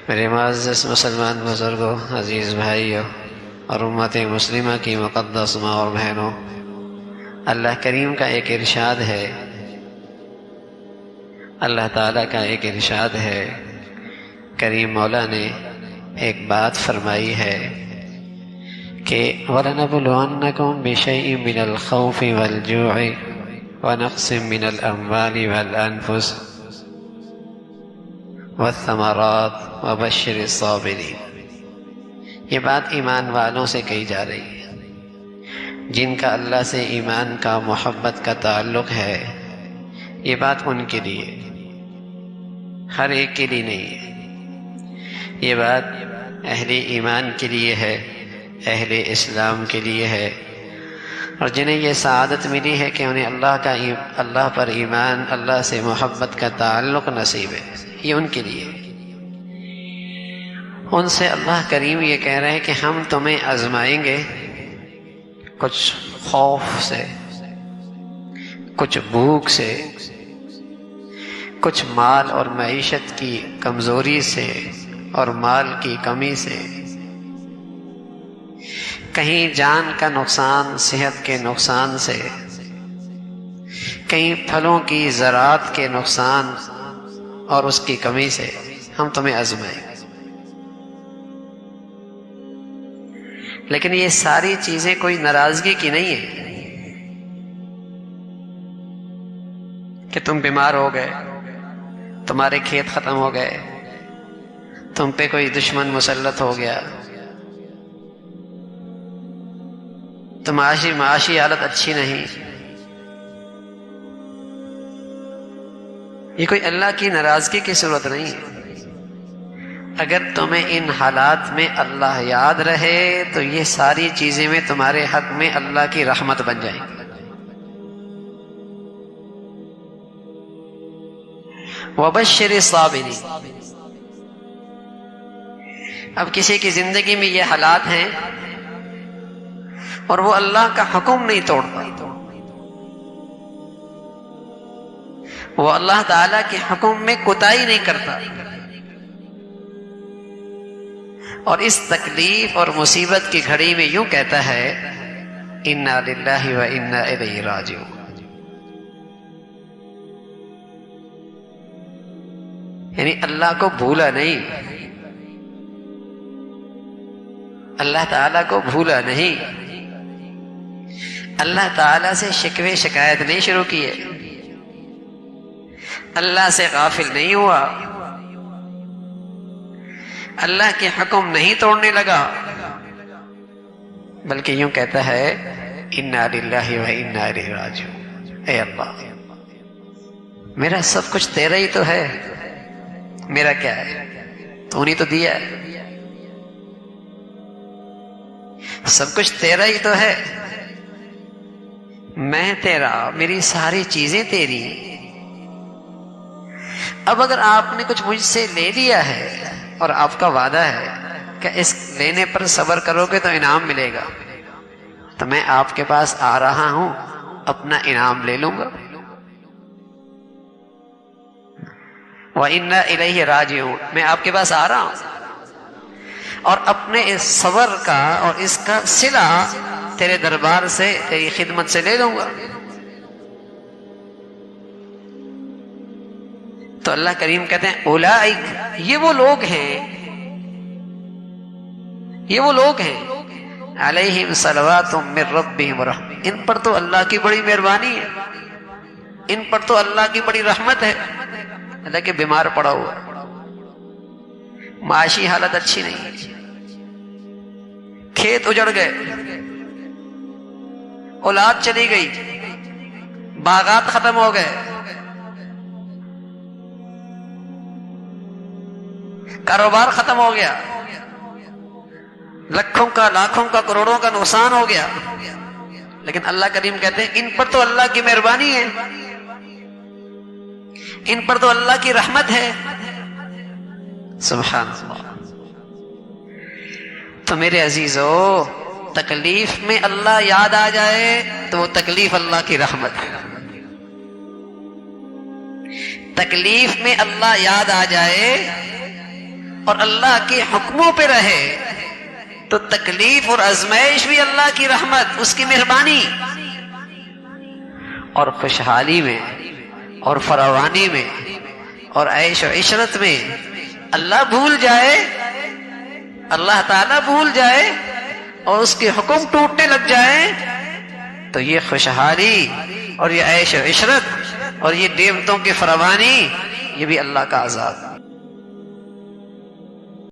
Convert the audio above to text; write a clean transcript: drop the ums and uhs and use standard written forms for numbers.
میرے معزز مسلمان بزرگوں، عزیز بھائیوں اور امت مسلمہ کی مقدس ماں اور بہنوں، اللہ کریم کا ایک ارشاد ہے، اللہ تعالیٰ کا ایک ارشاد ہے، کریم مولا نے ایک بات فرمائی ہے کہ وَلَنَبْلُوَنَّكُمْ بِشَيْءٍ مِّنَ الْخَوْفِ وَالْجُوعِ وَنَقْصٍ مِّنَ الْأَمْوَالِ وَالْأَنفُسِ وَالثَّمَرَاتِ وَبَشِّرِ الصَّابِرِينَ۔ یہ بات ایمان والوں سے کہی جا رہی ہے، جن کا اللہ سے ایمان کا محبت کا تعلق ہے۔ یہ بات ان کے لیے، ہر ایک کے لیے نہیں ہے۔ یہ بات اہل ایمان کے لیے ہے، اہل اسلام کے لیے ہے، اور جنہیں یہ سعادت ملی ہے کہ انہیں اللہ پر ایمان، اللہ سے محبت کا تعلق نصیب ہے، یہ ان کے لیے۔ ان سے اللہ کریم یہ کہہ رہے ہیں کہ ہم تمہیں آزمائیں گے، کچھ خوف سے، کچھ بھوک سے، کچھ مال اور معیشت کی کمزوری سے اور مال کی کمی سے، کہیں جان کا نقصان، صحت کے نقصان سے، کہیں پھلوں کی زراعت کے نقصان اور اس کی کمی سے ہم تمہیں آزمائیں گے۔ لیکن یہ ساری چیزیں کوئی ناراضگی کی نہیں ہے کہ تم بیمار ہو گئے، تمہارے کھیت ختم ہو گئے، تم پہ کوئی دشمن مسلط ہو گیا، تمہاری معاشی حالت اچھی نہیں۔ یہ کوئی اللہ کی ناراضگی کی صورت نہیں ہے۔ اگر تمہیں ان حالات میں اللہ یاد رہے تو یہ ساری چیزیں میں تمہارے حق میں اللہ کی رحمت بن جائیں گی۔ وَبَشِّرِ الصَّابِرِينَ۔ اب کسی کی زندگی میں یہ حالات ہیں اور وہ اللہ کا حکم نہیں توڑتا، وہ اللہ تعالیٰ کے حکم میں کوتاہی نہیں کرتا، اور اس تکلیف اور مصیبت کی گھڑی میں یوں کہتا ہے اِنَّا لِلَّهِ وَإِنَّا إِلَيْهِ رَاجِعُونَ۔ یعنی اللہ کو بھولا نہیں، اللہ تعالیٰ کو بھولا نہیں، اللہ تعالیٰ سے شکوے شکایت نہیں شروع کیے، اللہ سے غافل نہیں ہوا، اللہ کے حکم نہیں توڑنے لگا، بلکہ یوں کہتا ہے اِنَّا لِلَّهِ وَإِنَّا إِلَيْهِ رَاجِعُونَ۔ اے اللہ، میرا سب کچھ تیرا ہی تو ہے، میرا کیا ہے، تو نے تو دیا ہے، سب کچھ تیرا ہی تو ہے، میں تیرا، میری ساری چیزیں تیری۔ اب اگر آپ نے کچھ مجھ سے لے لیا ہے اور آپ کا وعدہ ہے کہ اس لینے پر صبر کرو گے تو انعام ملے گا، تو میں آپ کے پاس آ رہا ہوں، اپنا انعام لے لوں گا۔ وَإِنَّا إِلَيْهِ رَاجِعُونَ، میں آپ کے پاس آ رہا ہوں اور اپنے اس صبر کا اور اس کا صلہ تیرے دربار سے، تیری خدمت سے لے لوں گا۔ تو اللہ کریم کہتے ہیں اولئک، یہ وہ لوگ ہیں، یہ وہ لوگ ہیں علیہم صلوات من ربہم ورحمہ، ان پر تو اللہ کی بڑی مہربانی ہے، ان پر تو اللہ کی بڑی رحمت ہے۔ اللہ کے بیمار پڑا ہوا، معاشی حالت اچھی نہیں، کھیت اجڑ گئے، اولاد چلی گئی، باغات ختم ہو گئے، کاروبار ختم ہو گیا، لاکھوں کا کروڑوں کا نقصان ہو گیا، لیکن اللہ کریم کہتے ہیں ان پر تو اللہ کی مہربانی ہے، ان پر تو اللہ کی رحمت ہے۔ سبحان اللہ۔ تو میرے عزیزو، تکلیف میں اللہ یاد آ جائے تو وہ تکلیف اللہ کی رحمت ہے، تکلیف میں اللہ یاد آ جائے اور اللہ کے حکموں پہ رہے تو تکلیف اور آزمائش بھی اللہ کی رحمت، اس کی مہربانی، اور خوشحالی میں اور فراوانی میں اور عیش و عشرت میں اللہ بھول جائے، اللہ تعالیٰ بھول جائے اور اس کے حکم ٹوٹنے لگ جائے، تو یہ خوشحالی اور یہ عیش و عشرت اور یہ نعمتوں کی فراوانی، یہ بھی اللہ کا عذاب۔